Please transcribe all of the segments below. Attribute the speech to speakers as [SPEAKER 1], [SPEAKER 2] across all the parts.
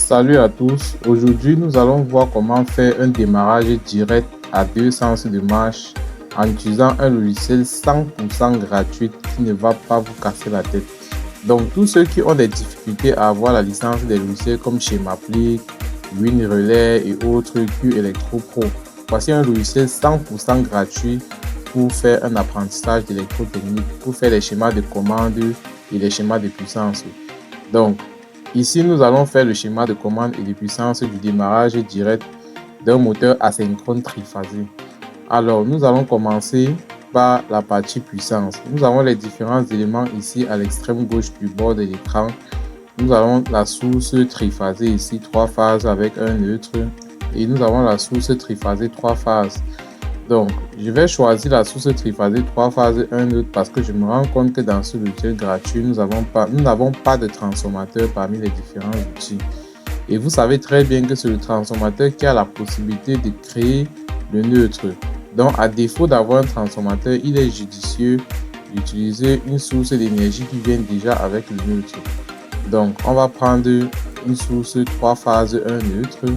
[SPEAKER 1] Salut à tous, aujourd'hui nous allons voir comment faire un démarrage direct à deux sens de marche en utilisant un logiciel 100% gratuit qui ne va pas vous casser la tête. Donc tous ceux qui ont des difficultés à avoir la licence des logiciels comme Schemaplic, WinRelay et autres Q Electro Pro, voici un logiciel 100% gratuit pour faire un apprentissage d'électrotechnique, pour faire les schémas de commande et les schémas de puissance. Donc ici, nous allons faire le schéma de commande et de puissance du démarrage direct d'un moteur asynchrone triphasé. Alors, nous allons commencer par la partie puissance. Nous avons les différents éléments ici à l'extrême gauche du bord de l'écran. Nous avons la source triphasée ici, 3 phases avec un neutre. Et nous avons la source triphasée 3 phases. Donc, je vais choisir la source triphasée 3 phases 1 neutre parce que je me rends compte que dans ce logiciel gratuit, nous n'avons pas de transformateur parmi les différents outils. Et vous savez très bien que c'est le transformateur qui a la possibilité de créer le neutre. Donc, à défaut d'avoir un transformateur, il est judicieux d'utiliser une source d'énergie qui vient déjà avec le neutre. Donc, on va prendre une source 3 phases 1 neutre.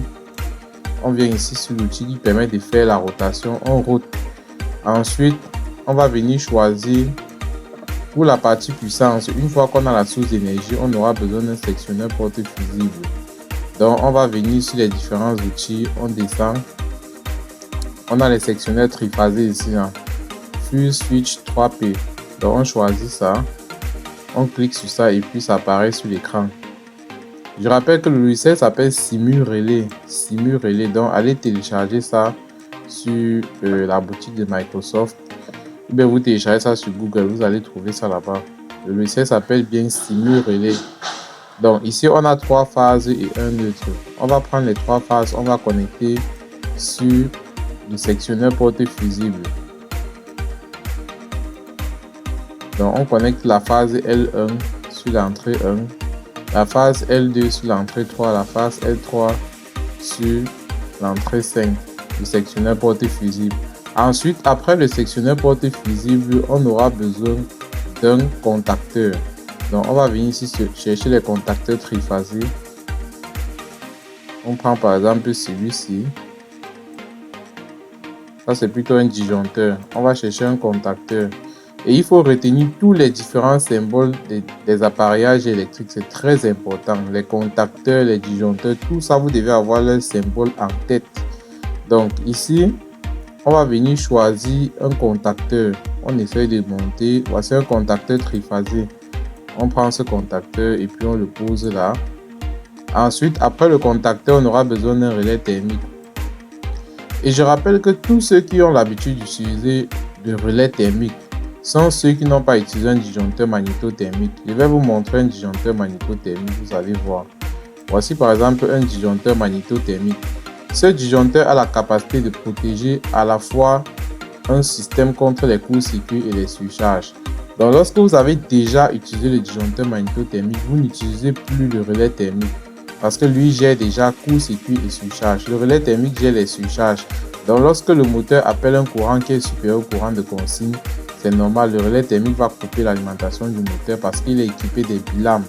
[SPEAKER 1] On vient ici sur l'outil qui permet de faire la rotation, on route. Ensuite, on va venir choisir pour la partie puissance. Une fois qu'on a la source d'énergie, on aura besoin d'un sectionneur porte fusible. Donc, on va venir sur les différents outils, on descend. On a les sectionneurs triphasés ici, hein. Fuse Switch 3P. Donc, on choisit ça. On clique sur ça et puis ça apparaît sur l'écran. Je rappelle que le logiciel s'appelle SimuRelay. SimuRelay, donc allez télécharger ça sur la boutique de Microsoft. Ou bien vous téléchargez ça sur Google, vous allez trouver ça là-bas. Le logiciel s'appelle bien SimuRelay. Donc ici on a 3 phases et un neutre. On va prendre les 3 phases, on va connecter sur le sectionneur porte fusible. Donc on connecte la phase L1 sur l'entrée 1. La phase L2 sur l'entrée 3, la phase L3 sur l'entrée 5 du sectionneur porte fusible. Ensuite, après le sectionneur porte fusible, on aura besoin d'un contacteur. Donc, on va venir ici chercher les contacteurs triphasés. On prend par exemple celui-ci. Ça, c'est plutôt un disjoncteur. On va chercher un contacteur. Et il faut retenir tous les différents symboles des appareillages électriques. C'est très important. Les contacteurs, les disjoncteurs, tout ça, vous devez avoir leur symbole en tête. Donc ici, on va venir choisir un contacteur. On essaye de monter. Voici un contacteur triphasé. On prend ce contacteur et puis on le pose là. Ensuite, après le contacteur, on aura besoin d'un relais thermique. Et je rappelle que tous ceux qui ont l'habitude d'utiliser le relais thermique sont ceux qui n'ont pas utilisé un disjoncteur magnétothermique. Je vais vous montrer un disjoncteur magnétothermique, vous allez voir. Voici par exemple un disjoncteur magnétothermique. Ce disjoncteur a la capacité de protéger à la fois un système contre les courts-circuits et les surcharges. Donc lorsque vous avez déjà utilisé le disjoncteur magnétothermique, vous n'utilisez plus le relais thermique parce que lui gère déjà court-circuit et surcharge. Le relais thermique gère les surcharges. Donc lorsque le moteur appelle un courant qui est supérieur au courant de consigne, c'est normal, le relais thermique va couper l'alimentation du moteur parce qu'il est équipé des bilames.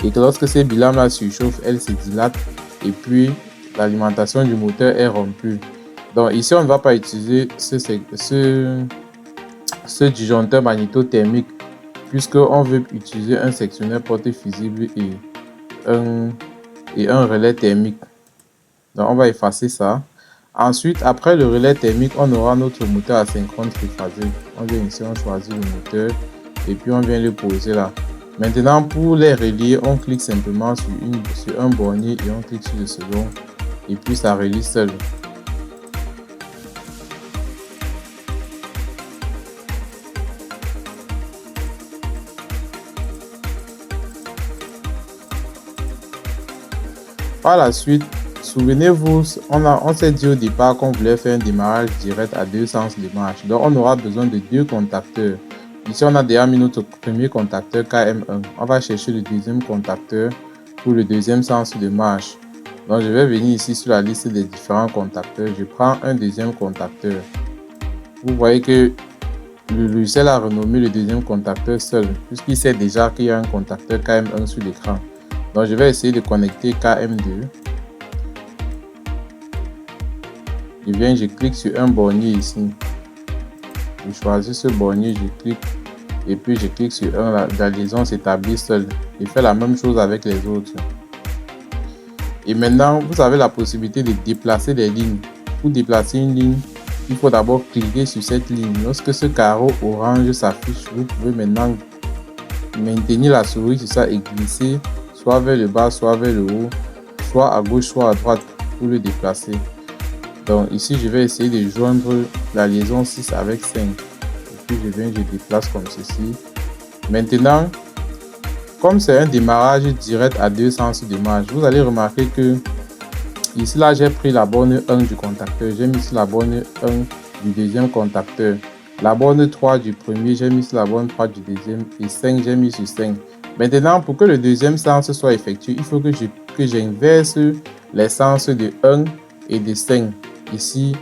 [SPEAKER 1] Et que lorsque ces bilames-là surchauffent, elles se dilatent et puis l'alimentation du moteur est rompue. Donc ici, on ne va pas utiliser ce disjoncteur magnétothermique puisqu'on veut utiliser un sectionneur porte fusible et un relais thermique. Donc on va effacer ça. Ensuite, après le relais thermique, on aura notre moteur asynchrone triphasé. On vient ici, on choisit le moteur et puis on vient le poser là. Maintenant, pour les relier, on clique simplement sur un bornier et on clique sur le second et puis ça relie seul. Par la suite, souvenez-vous, on s'est dit au départ qu'on voulait faire un démarrage direct à deux sens de marche. Donc, on aura besoin de 2 contacteurs. Ici, on a déjà mis notre premier contacteur KM1. On va chercher le deuxième contacteur pour le deuxième sens de marche. Donc, je vais venir ici sur la liste des différents contacteurs. Je prends un deuxième contacteur. Vous voyez que le logiciel a renommé le deuxième contacteur seul, puisqu'il sait déjà qu'il y a un contacteur KM1 sur l'écran. Donc je vais essayer de connecter KM2. Je clique sur un bornier ici. Je choisis ce bornier, je clique et puis je clique sur un, la liaison s'établit seule. Je fais la même chose avec les autres. Et maintenant, vous avez la possibilité de déplacer les lignes. Pour déplacer une ligne, il faut d'abord cliquer sur cette ligne. Lorsque ce carreau orange s'affiche, vous pouvez maintenant maintenir la souris sur ça et glisser soit vers le bas, soit vers le haut, soit à gauche, soit à droite pour le déplacer. Donc ici, je vais essayer de joindre la liaison 6 avec 5. Et puis je déplace comme ceci. Maintenant, comme c'est un démarrage direct à deux sens de marche, vous allez remarquer que ici là j'ai pris la borne 1 du contacteur, j'ai mis sur la borne 1 du deuxième contacteur, la borne 3 du premier, j'ai mis sur la borne 3 du deuxième et 5 j'ai mis sur 5. Maintenant, pour que le deuxième sens soit effectué, il faut que j'inverse les sens de 1 et de 5 ici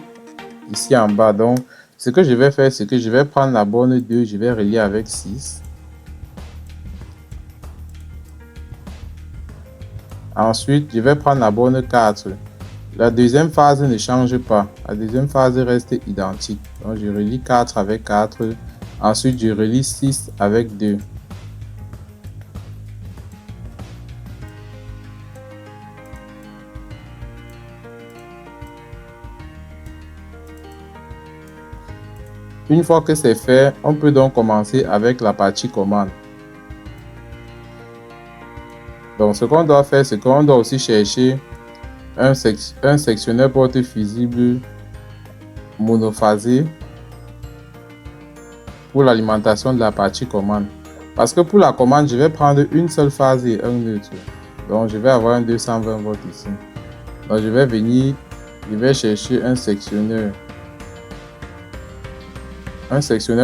[SPEAKER 1] en bas. Donc ce que je vais faire, c'est que je vais prendre la borne 2, je vais relier avec 6. Ensuite, je vais prendre la borne 4. La deuxième phase ne change pas. La deuxième phase reste identique. Donc, je relie 4 avec 4. Ensuite, je relie 6 avec 2. Une fois que c'est fait, on peut donc commencer avec la partie commande. Donc, ce qu'on doit faire, c'est qu'on doit aussi chercher un sectionneur porte fusible monophasé pour l'alimentation de la partie commande. Parce que pour la commande, je vais prendre une seule phase et un neutre. Donc, je vais avoir un 220 volts ici. Donc, je vais venir, je vais chercher un sectionneur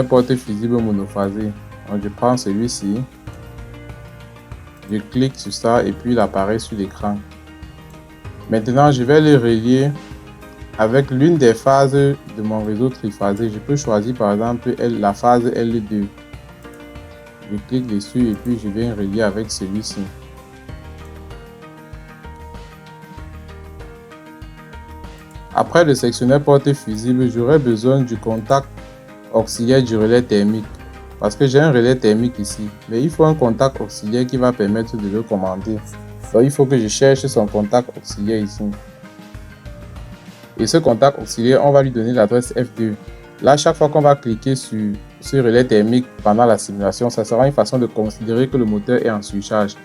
[SPEAKER 1] porte fusible monophasé. Donc, je prends celui-ci. Je clique sur ça et puis il apparaît sur l'écran. Maintenant, je vais le relier avec l'une des phases de mon réseau triphasé. Je peux choisir par exemple la phase L2. Je clique dessus et puis je viens relier avec celui-ci. Après le sectionneur porte fusible, j'aurai besoin du contact auxiliaire du relais thermique. Parce que j'ai un relais thermique ici, mais il faut un contact auxiliaire qui va permettre de le commander. Donc il faut que je cherche son contact auxiliaire ici. Et ce contact auxiliaire, on va lui donner l'adresse F2. Là, chaque fois qu'on va cliquer sur ce relais thermique pendant la simulation, ça sera une façon de considérer que le moteur est en surcharge.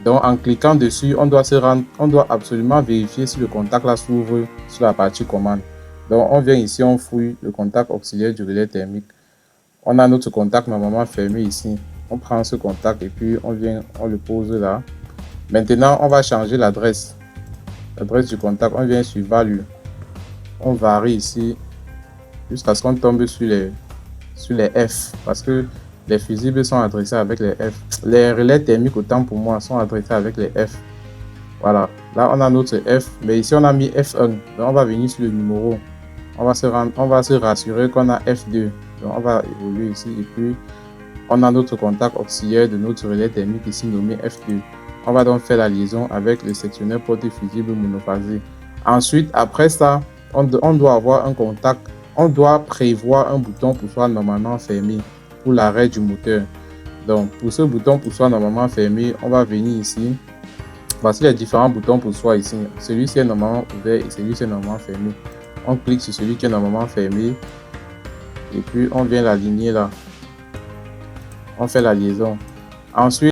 [SPEAKER 1] Donc en cliquant dessus, on doit absolument vérifier si le contact là s'ouvre sur la partie commande. Donc on vient ici, on fouille le contact auxiliaire du relais thermique. On a notre contact normalement fermé ici. On prend ce contact et puis on le pose là. Maintenant, on va changer l'adresse. L'adresse du contact, on vient sur Value. On varie ici jusqu'à ce qu'on tombe sur les F. Parce que les fusibles sont adressés avec les F. Les relais thermiques, autant pour moi, sont adressés avec les F. Voilà. Là, on a notre F. Mais ici, on a mis F1. Donc, on va venir sur le numéro. On va se rassurer qu'on a F2. Donc on va évoluer ici et puis on a notre contact auxiliaire de notre relais thermique ici nommé F2. On va donc faire la liaison avec le sectionneur porte fusible monophasé. Ensuite, après ça, on doit avoir un contact. On doit prévoir un bouton poussoir normalement fermé pour l'arrêt du moteur. Donc pour ce bouton poussoir normalement fermé, on va venir ici. Voici les différents boutons poussoirs ici. Celui-ci est normalement ouvert et celui-ci est normalement fermé. On clique sur celui qui est normalement fermé. Et puis on vient l'aligner là. On fait la liaison. Ensuite,